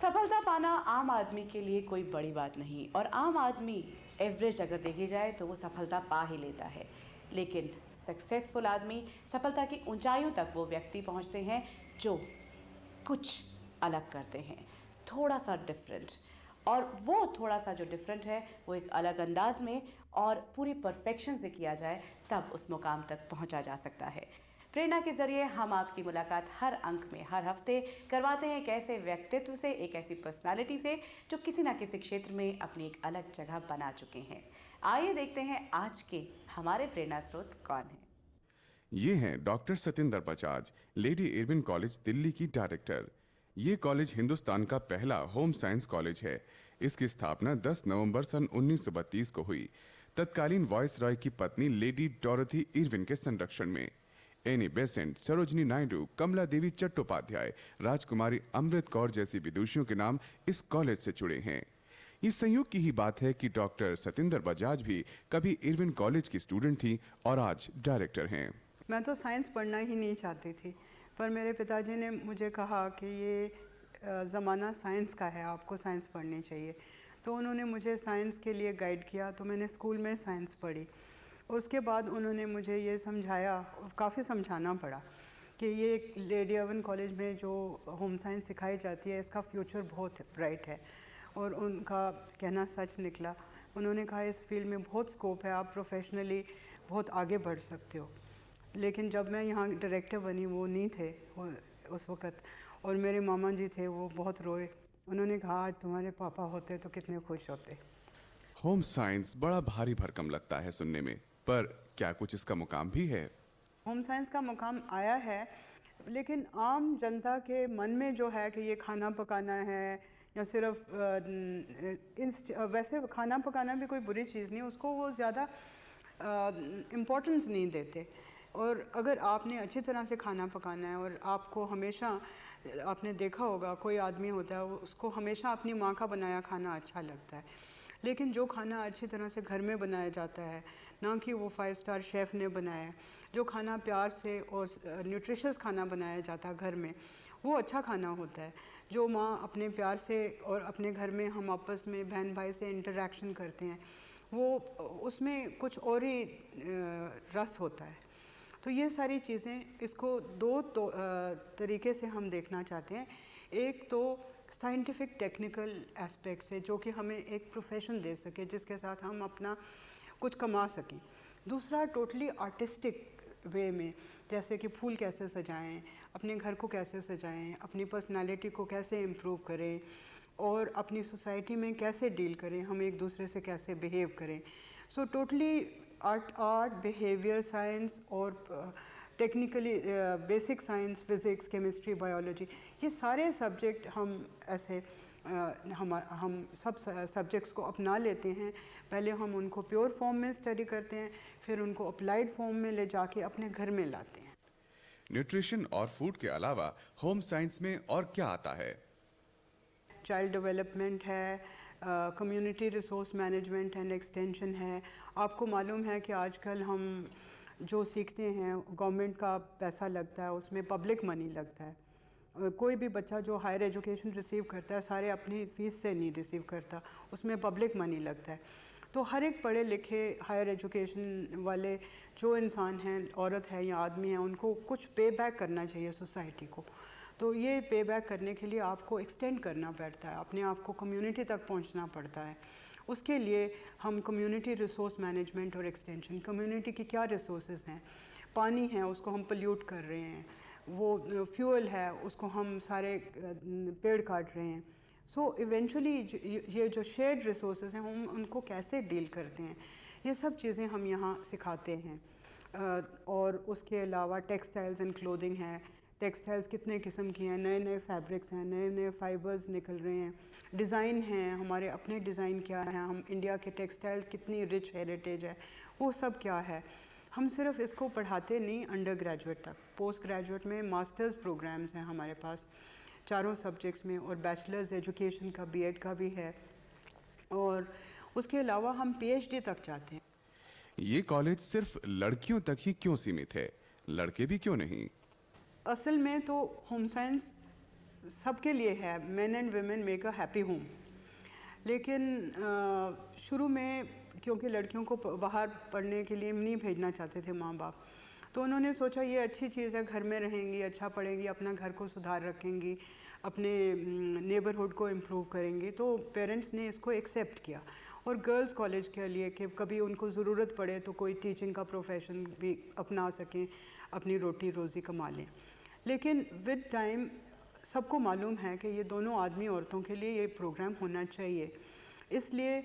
सफलता पाना आम आदमी के लिए कोई बड़ी बात नहीं और आम आदमी एवरेज अगर देखी जाए तो वो सफलता पा ही लेता है। लेकिन सक्सेसफुल आदमी, सफलता की ऊंचाइयों तक वो व्यक्ति पहुंचते हैं जो कुछ अलग करते हैं, थोड़ा सा डिफरेंट। और वो थोड़ा सा जो डिफरेंट है वो एक अलग अंदाज में और पूरी परफेक्शन से किया जाए तब उस मुकाम तक पहुंचा जा सकता है। प्रेरणा के जरिए हम आपकी मुलाकात हर अंक में हर हफ्ते करवाते हैं एक ऐसे व्यक्तित्व से, एक ऐसी पर्सनालिटी से जो किसी ना किसी क्षेत्र में अपनी एक अलग जगह बना चुके हैं। आइए देखते हैं आज के हमारे प्रेरणा स्रोत कौन है। ये हैं doctor Satinder Bajaj, lady Irwin college Delhi की डायरेक्टर। ये कॉलेज हिंदुस्तान का पहला होम साइंस कॉलेज है। इसकी स्थापना 10 नवंबर सन 1932 को हुई। तत्कालीन वॉइस रॉय की पत्नी लेडी डोरथी इरविन के संरक्षण में। एनी बेसेंट, सरोजनी नायडू, कमला देवी चट्टोपाध्याय, राजकुमारी अमृत कौर जैसी विदुषियों के नाम इस कॉलेज से जुड़े हैं। ये संयोग की ही बात है कि डॉक्टर सतिंदर बजाज भी कभी इरविन कॉलेज की स्टूडेंट थी और आज डायरेक्टर हैं। मैं तो साइंस पढ़ना ही नहीं चाहती थी, पर मेरे पिताजी ने मुझे कहा कि ये ज़माना साइंस का है, आपको साइंस पढ़नी चाहिए। तो उन्होंने मुझे साइंस के लिए गाइड किया, तो मैंने स्कूल में साइंस पढ़ी। उसके बाद उन्होंने मुझे ये समझाया, काफ़ी समझाना पड़ा कि ये लेडी इरविन कॉलेज में जो होम साइंस सिखाई जाती है इसका फ्यूचर बहुत ब्राइट है। और उनका कहना सच निकला। उन्होंने कहा इस फील्ड में बहुत स्कोप है, आप प्रोफेशनली बहुत आगे बढ़ सकते हो। लेकिन जब मैं यहाँ डायरेक्टर बनी वो नहीं थे उस वक़्त, और मेरे मामा जी थे, वो बहुत रोए। उन्होंने कहा आज तुम्हारे पापा होते तो कितने खुश होते। होम साइंस बड़ा भारी भरकम लगता है सुनने में, पर क्या कुछ इसका मुकाम भी है? होम साइंस का मुकाम आया है, लेकिन आम जनता के मन में जो है कि ये खाना पकाना है या सिर्फ वैसे खाना पकाना भी कोई बुरी चीज़ नहीं, उसको वो ज़्यादा इम्पोर्टेंस नहीं देते। और अगर आपने अच्छी तरह से खाना पकाना है, और आपको हमेशा, आपने देखा होगा कोई आदमी होता है उसको हमेशा अपनी माँ का बनाया खाना अच्छा लगता है, लेकिन जो खाना अच्छी तरह से घर में बनाया जाता है, ना कि वो 5 स्टार शेफ़ ने बनाया है, जो खाना प्यार से और न्यूट्रिशियस खाना बनाया जाता है घर में, वो अच्छा खाना होता है। जो माँ अपने प्यार से और अपने घर में हम आपस में बहन भाई से इंटरेक्शन करते हैं, वो उसमें कुछ और ही रस होता है। तो ये सारी चीज़ें, इसको दो तरीके से हम देखना चाहते हैं। एक तो साइंटिफिक टेक्निकल एस्पेक्ट से, जो कि हमें एक प्रोफेशन दे सके जिसके साथ हम अपना कुछ कमा सकें। दूसरा टोटली आर्टिस्टिक वे में, जैसे कि फूल कैसे सजाएं, अपने घर को कैसे सजाएं, अपनी पर्सनालिटी को कैसे इम्प्रूव करें और अपनी सोसाइटी में कैसे डील करें, हम एक दूसरे से कैसे बिहेव करें। So totally art, behaviour science और technically basic science, physics, chemistry, biology, ये सारे सब्जेक्ट हम ऐसे हम सब सब्जेक्ट्स को अपना लेते हैं। पहले हम उनको प्योर फॉर्म में स्टडी करते हैं, फिर उनको अप्लाइड फॉर्म में ले जाके अपने घर में लाते हैं। न्यूट्रिशन और फूड के अलावा होम साइंस में और क्या आता है? चाइल्ड डेवलपमेंट है, community resource management and extension है। आपको मालूम है कि आजकल हम जो सीखते हैं, गवर्नमेंट का पैसा लगता है, उसमें पब्लिक मनी लगता है। कोई भी बच्चा जो हायर एजुकेशन रिसीव करता है, सारे अपनी फ़ीस से नहीं रिसीव करता, उसमें पब्लिक मनी लगता है। तो हर एक पढ़े लिखे हायर एजुकेशन वाले जो इंसान हैं, औरत है या आदमी है, उनको कुछ पे बैक करना चाहिए सोसाइटी को। तो ये पे बैक करने के लिए आपको एक्सटेंड करना पड़ता है, अपने आप को कम्युनिटी तक पहुंचना पड़ता है। उसके लिए हम कम्युनिटी रिसोर्स मैनेजमेंट और एक्सटेंशन, कम्युनिटी की क्या रिसोर्सेज हैं, पानी है उसको हम पोल्यूट कर रहे हैं, वो फ्यूल है उसको हम सारे पेड़ काट रहे हैं। सो इवेंचुअली ये जो शेयर्ड रिसोर्सेज हैं हम उनको कैसे डील करते हैं, ये सब चीज़ें हम यहाँ सिखाते हैं। और उसके अलावा टेक्सटाइल्स एंड क्लोथिंग है, टेक्सटाइल्स कितने किस्म की हैं, नए नए फैब्रिक्स हैं, नए नए फाइबर्स निकल रहे हैं, डिज़ाइन हैं, हमारे अपने डिज़ाइन क्या है, हम इंडिया के टेक्सटाइल्स कितनी रिच हेरिटेज है, वो सब क्या है। हम सिर्फ इसको पढ़ाते नहीं अंडर ग्रेजुएट तक, पोस्ट ग्रेजुएट में मास्टर्स प्रोग्राम्स हैं हमारे पास चारों सब्जेक्ट्स में, और बैचलर्स एजुकेशन का, बीएड का भी है, और उसके अलावा हम पीएचडी तक जाते हैं। ये कॉलेज सिर्फ लड़कियों तक ही क्यों सीमित है, लड़के भी क्यों नहीं? असल में तो होम साइंस सबके लिए है, main and women make a happy home. लेकिन शुरू में क्योंकि लड़कियों को बाहर पढ़ने के लिए नहीं भेजना चाहते थे माँ बाप, तो उन्होंने सोचा ये अच्छी चीज़ है, घर में रहेंगी, अच्छा पढ़ेंगी, अपना घर को सुधार रखेंगी, अपने नेबरहुड को इम्प्रूव करेंगी। तो पेरेंट्स ने इसको एक्सेप्ट किया और गर्ल्स कॉलेज के लिए कि कभी उनको ज़रूरत पड़े तो कोई टीचिंग का प्रोफेशन भी अपना सकें, अपनी रोटी रोज़ी कमा लें। लेकिन विद टाइम सबको मालूम है कि ये दोनों आदमी औरतों के लिए ये प्रोग्राम होना चाहिए। इसलिए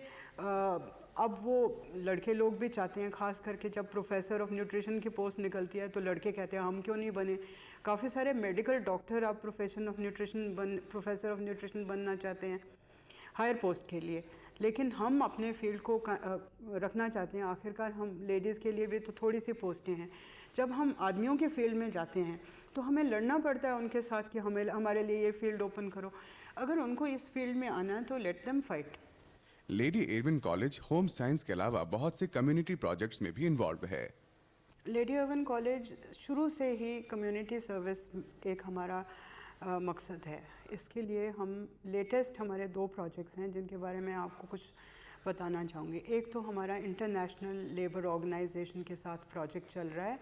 अब वो लड़के लोग भी चाहते हैं, ख़ास करके जब प्रोफेसर ऑफ न्यूट्रिशन की पोस्ट निकलती है तो लड़के कहते हैं हम क्यों नहीं बने। काफ़ी सारे मेडिकल डॉक्टर अब प्रोफेसर ऑफ न्यूट्रिशन बनना चाहते हैं हायर पोस्ट के लिए। लेकिन हम अपने फील्ड को रखना चाहते हैं। आखिरकार हम लेडीज़ के लिए भी तो थोड़ी सी पोस्टें हैं। जब हम आदमियों के फील्ड में जाते हैं तो हमें लड़ना पड़ता है उनके साथ कि हमारे लिए ये फील्ड ओपन करो। अगर उनको इस फील्ड में आना है तो let them fight. Lady Irwin college home science के अलावा बहुत से कम्युनिटी प्रोजेक्ट्स में भी इन्वॉल्व है। लेडी इरविन कॉलेज शुरू से ही कम्युनिटी सर्विस एक हमारा मकसद है। इसके लिए हम लेटेस्ट हमारे 2 प्रोजेक्ट्स हैं जिनके बारे में आपको कुछ बताना चाहूँगी। एक तो हमारा इंटरनेशनल लेबर ऑर्गेनाइजेशन के साथ प्रोजेक्ट चल रहा है,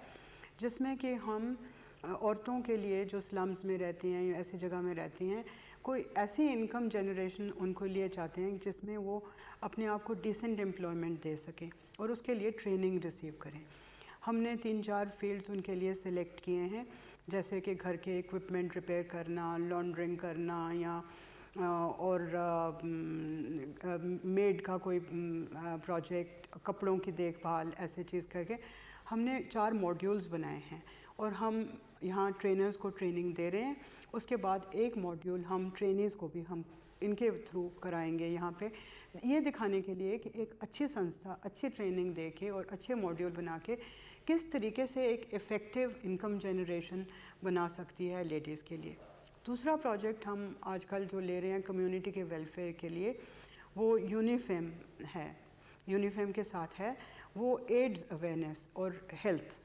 जिसमें कि हम औरतों के लिए जो स्लम्स में रहती हैं या ऐसी जगह में रहती हैं, कोई ऐसी इनकम जनरेशन उनको लिए चाहते हैं जिसमें वो अपने आप को डिसेंट एम्प्लॉयमेंट दे सकें और उसके लिए ट्रेनिंग रिसीव करें। हमने 3-4 फील्ड्स उनके लिए सिलेक्ट किए हैं, जैसे कि घर के इक्विपमेंट रिपेयर करना, लॉन्ड्रिंग करना, या और मेड का कोई प्रोजेक्ट, कपड़ों की देखभाल, ऐसे चीज़ करके हमने 4 मॉड्यूल्स बनाए हैं और हम यहाँ ट्रेनर्स को ट्रेनिंग दे रहे हैं। उसके बाद एक मॉड्यूल हम ट्रेनीज़ को भी हम इनके थ्रू कराएंगे यहाँ पे, ये दिखाने के लिए कि एक अच्छी संस्था अच्छी ट्रेनिंग दे के और अच्छे मॉड्यूल बना के किस तरीके से एक इफ़ेक्टिव इनकम जनरेशन बना सकती है लेडीज़ के लिए। दूसरा प्रोजेक्ट हम आजकल जो ले रहे हैं कम्युनिटी के वेलफेयर के लिए, वो यूनिफेम है, यूनिफेम के साथ है, वो एड्स अवेयरनेस और हेल्थ,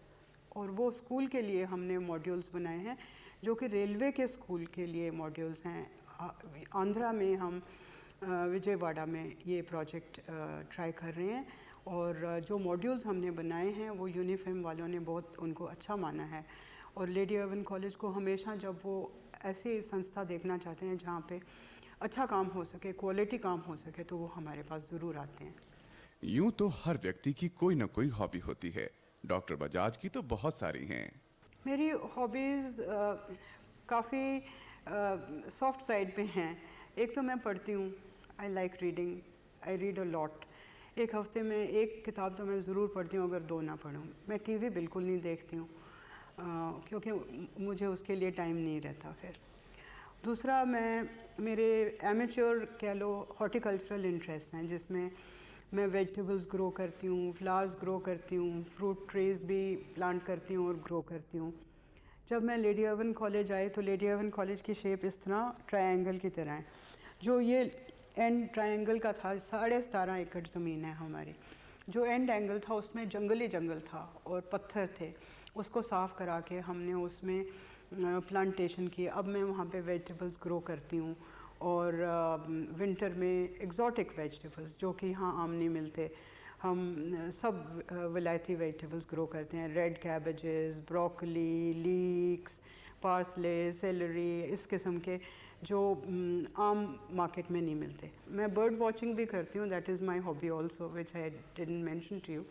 और वो स्कूल के लिए हमने मॉड्यूल्स बनाए हैं जो कि रेलवे के स्कूल के लिए मॉड्यूल्स हैं। आंध्रा में हम विजयवाड़ा में ये प्रोजेक्ट ट्राई कर रहे हैं और जो मॉड्यूल्स हमने बनाए हैं वो यूनिफेम वालों ने बहुत उनको अच्छा माना है। और लेडी इरविन कॉलेज को हमेशा जब वो ऐसी संस्था देखना चाहते हैं जहाँ पे अच्छा काम हो सके, क्वालिटी काम हो सके, तो वो हमारे पास ज़रूर आते हैं। यूं तो हर व्यक्ति की कोई ना कोई हॉबी होती है, डॉक्टर बजाज की तो बहुत सारी हैं। मेरी हॉबीज़ काफ़ी सॉफ्ट साइड पे हैं। एक तो मैं पढ़ती हूँ, I like reading, I read a lot. एक हफ्ते में एक किताब तो मैं ज़रूर पढ़ती हूँ, अगर 2 ना पढूँ। मैं टीवी बिल्कुल नहीं देखती हूँ क्योंकि मुझे उसके लिए टाइम नहीं रहता। फिर दूसरा, मेरे एमेच्योर कह लो हॉर्टिकल्चरल इंटरेस्ट हैं, जिसमें मैं वेजिटेबल्स ग्रो करती हूँ, फ्लावर्स ग्रो करती हूँ, फ्रूट ट्रीज़ भी प्लांट करती हूँ और ग्रो करती हूँ। जब मैं लेडी इरविन कॉलेज आई तो लेडी इरविन कॉलेज की शेप इस तरह ट्रायंगल की तरह है। जो ये एंड ट्रायंगल का था, 17.5 एकड़ ज़मीन है हमारी। जो एंड एंगल था उसमें जंगल ही जंगल था और पत्थर थे, उसको साफ़ करा के हमने उसमें प्लांटेशन की। अब मैं वहाँ पे वेजिटेबल्स ग्रो करती हूँ और विंटर में एक्जॉटिक वेजिटेबल्स जो कि यहाँ आम नहीं मिलते, हम सब विलायती वेजिटेबल्स ग्रो करते हैं। Red cabbages, broccoli, leaks, parsley, salary, इस किस्म के जो आम मार्केट में नहीं मिलते। मैं बर्ड वॉचिंग भी करती हूँ, that is my hobby also which I didn't mention to you.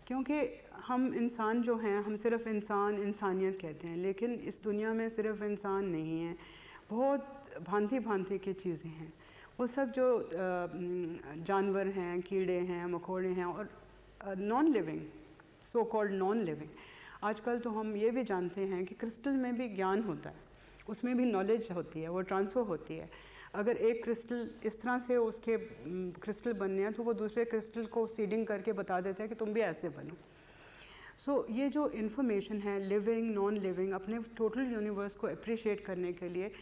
क्योंकि हम इंसान जो हैं, हम सिर्फ इंसानियत कहते हैं, लेकिन इस दुनिया में सिर्फ इंसान नहीं है, बहुत भांति भांति की चीज़ें हैं। वो सब जो जानवर हैं, कीड़े हैं, मकोड़े हैं और non living, so called non living. आजकल तो हम ये भी जानते हैं कि क्रिस्टल में भी ज्ञान होता है, उसमें भी नॉलेज होती है, वो ट्रांसफ़र होती है। अगर एक क्रिस्टल इस तरह से उसके क्रिस्टल बनने हैं तो वो दूसरे क्रिस्टल को सीडिंग करके बता देता है कि तुम भी ऐसे बनो। सो ये जो इन्फॉर्मेशन है लिविंग, नॉन लिविंग, अपने टोटल यूनिवर्स को अप्रिशिएट करने के लिए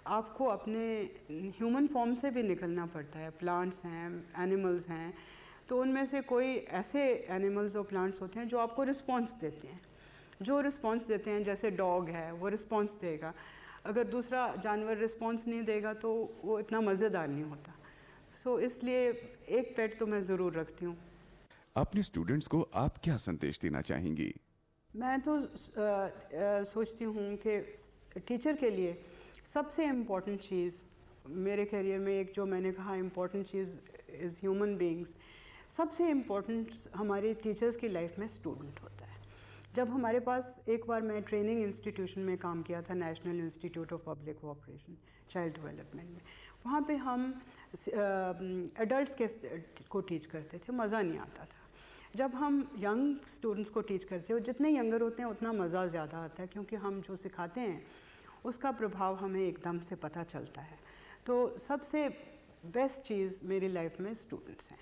आपको अपने ह्यूमन फॉर्म से भी निकलना पड़ता है। प्लांट्स हैं, एनिमल्स हैं, तो उनमें से कोई ऐसे एनिमल्स और प्लांट्स होते हैं जो आपको रिस्पॉन्स देते हैं। जो रिस्पॉन्स देते हैं, जैसे डॉग है वो रिस्पॉन्स देगा। अगर दूसरा जानवर रिस्पॉन्स नहीं देगा तो वो इतना मज़ेदार नहीं होता। सो इसलिए एक पेट तो मैं ज़रूर रखती हूँ। अपने स्टूडेंट्स को आप क्या संदेश देना चाहेंगी? मैं तो सोचती हूँ कि टीचर के लिए सबसे इम्पॉर्टेंट चीज़ मेरे करियर में, एक जो मैंने कहा important cheese is human beings. सबसे इम्पॉर्टेंट हमारे टीचर्स की लाइफ में स्टूडेंट होता है। जब हमारे पास, एक बार मैं ट्रेनिंग इंस्टीट्यूशन में काम किया था, national institute of public cooperation child development में। वहाँ पे हम एडल्ट्स को टीच करते थे, मज़ा नहीं आता था। जब हम यंग स्टूडेंट्स को टीच करते हैं, जितने यंगर होते हैं उतना मज़ा ज़्यादा आता है, क्योंकि हम जो सिखाते हैं उसका प्रभाव हमें एकदम से पता चलता है। तो सबसे बेस्ट चीज़ मेरी लाइफ में स्टूडेंट्स हैं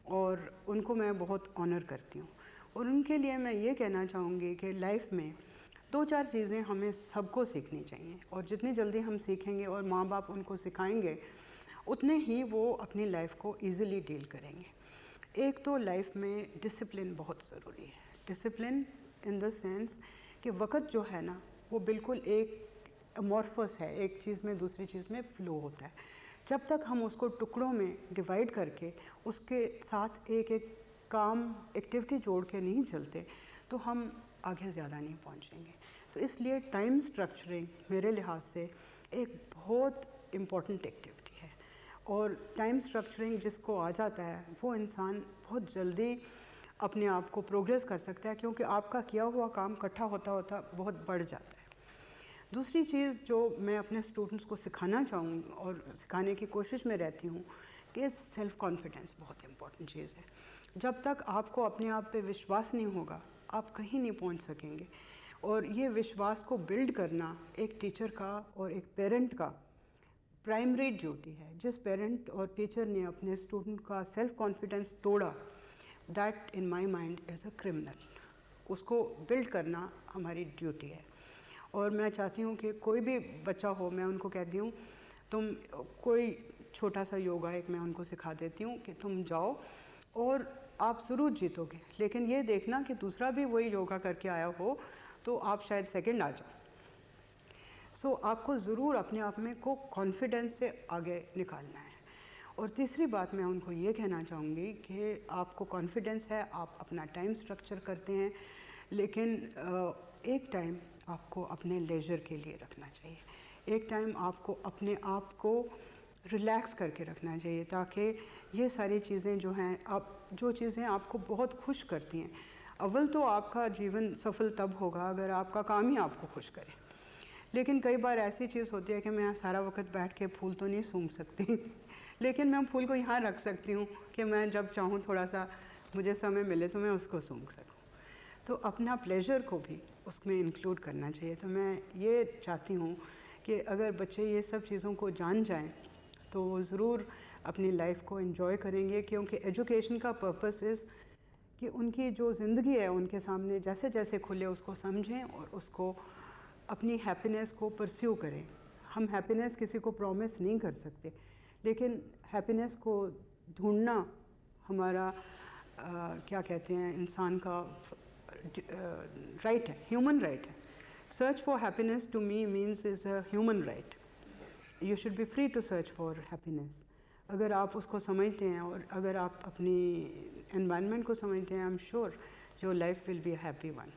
और उनको मैं बहुत ऑनर करती हूँ। और उनके लिए मैं ये कहना चाहूँगी कि लाइफ में 2-4 चीज़ें हमें सबको सीखनी चाहिए, और जितनी जल्दी हम सीखेंगे और माँ बाप उनको सिखाएंगे उतने ही वो अपनी लाइफ को ईज़िली डील करेंगे। एक तो लाइफ में डिसिप्लिन बहुत ज़रूरी है। डिसिप्लिन इन द सेंस कि वक्त जो है ना वो बिल्कुल एक अमॉर्फस है, एक चीज़ में दूसरी चीज़ में फ़्लो होता है। जब तक हम उसको टुकड़ों में डिवाइड करके उसके साथ एक एक काम एक्टिविटी जोड़ के नहीं चलते तो हम आगे ज़्यादा नहीं पहुंचेंगे। तो इसलिए टाइम स्ट्रक्चरिंग मेरे लिहाज से एक बहुत इम्पॉर्टेंट एक्टिविटी है, और टाइम स्ट्रक्चरिंग जिसको आ जाता है वो इंसान बहुत जल्दी अपने आप को प्रोग्रेस कर सकता है, क्योंकि आपका किया हुआ काम इकट्ठा होता होता बहुत बढ़ जाता है। दूसरी चीज़ जो मैं अपने स्टूडेंट्स को सिखाना चाहूँ और सिखाने की कोशिश में रहती हूँ कि सेल्फ़ कॉन्फिडेंस बहुत इम्पॉर्टेंट चीज़ है। जब तक आपको अपने आप पे विश्वास नहीं होगा आप कहीं नहीं पहुँच सकेंगे। और ये विश्वास को बिल्ड करना एक टीचर का और एक पेरेंट का प्राइमरी ड्यूटी है। जिस पेरेंट और टीचर ने अपने स्टूडेंट का सेल्फ़ कॉन्फिडेंस तोड़ा, that in my mind is a criminal. उसको बिल्ड करना हमारी ड्यूटी है। और मैं चाहती हूँ कि कोई भी बच्चा हो, मैं उनको कहती हूँ तुम कोई छोटा सा योगा एक मैं उनको सिखा देती हूँ कि तुम जाओ और आप ज़रूर जीतोगे, लेकिन ये देखना कि दूसरा भी वही योगा करके आया हो तो आप शायद सेकंड आ जाओ। सो आपको ज़रूर अपने आप में को कॉन्फिडेंस से आगे निकालना है। और तीसरी बात मैं उनको ये कहना चाहूँगी कि आपको कॉन्फिडेंस है, आप अपना टाइम स्ट्रक्चर करते हैं, लेकिन एक टाइम आपको अपने लेजर के लिए रखना चाहिए। एक टाइम आपको अपने आप को रिलैक्स करके रखना चाहिए, ताकि ये सारी चीज़ें जो हैं, आप जो चीज़ें आपको बहुत खुश करती हैं, अव्वल तो आपका जीवन सफल तब होगा अगर आपका काम ही आपको खुश करे। लेकिन कई बार ऐसी चीज़ होती है कि मैं सारा वक्त बैठ के फूल तो नहीं सूंघ सकती लेकिन मैं फूल को यहाँ रख सकती हूँ कि मैं जब चाहूँ थोड़ा सा मुझे समय मिले तो मैं उसको सूंघ सकूँ। तो अपना प्लेजर को भी उसमें इंक्लूड करना चाहिए। तो मैं ये चाहती हूँ कि अगर बच्चे ये सब चीज़ों को जान जाएं तो वो ज़रूर अपनी लाइफ को एंजॉय करेंगे, क्योंकि एजुकेशन का पर्पस इज़ कि उनकी जो ज़िंदगी है उनके सामने जैसे जैसे खुले उसको समझें और उसको अपनी हैप्पीनेस को परस्यू करें। हम हैप्पीनेस किसी को प्रॉमिस नहीं कर सकते, लेकिन हैप्पीनेस को ढूंढना हमारा क्या कहते हैं, इंसान का राइट है, ह्यूमन राइट है। Search for happiness to me means is a human right. You should be free to search for happiness. अगर आप उसको समझते हैं और अगर आप अपनी एनवायरनमेंट को समझते हैं, I am sure your life will be a happy one.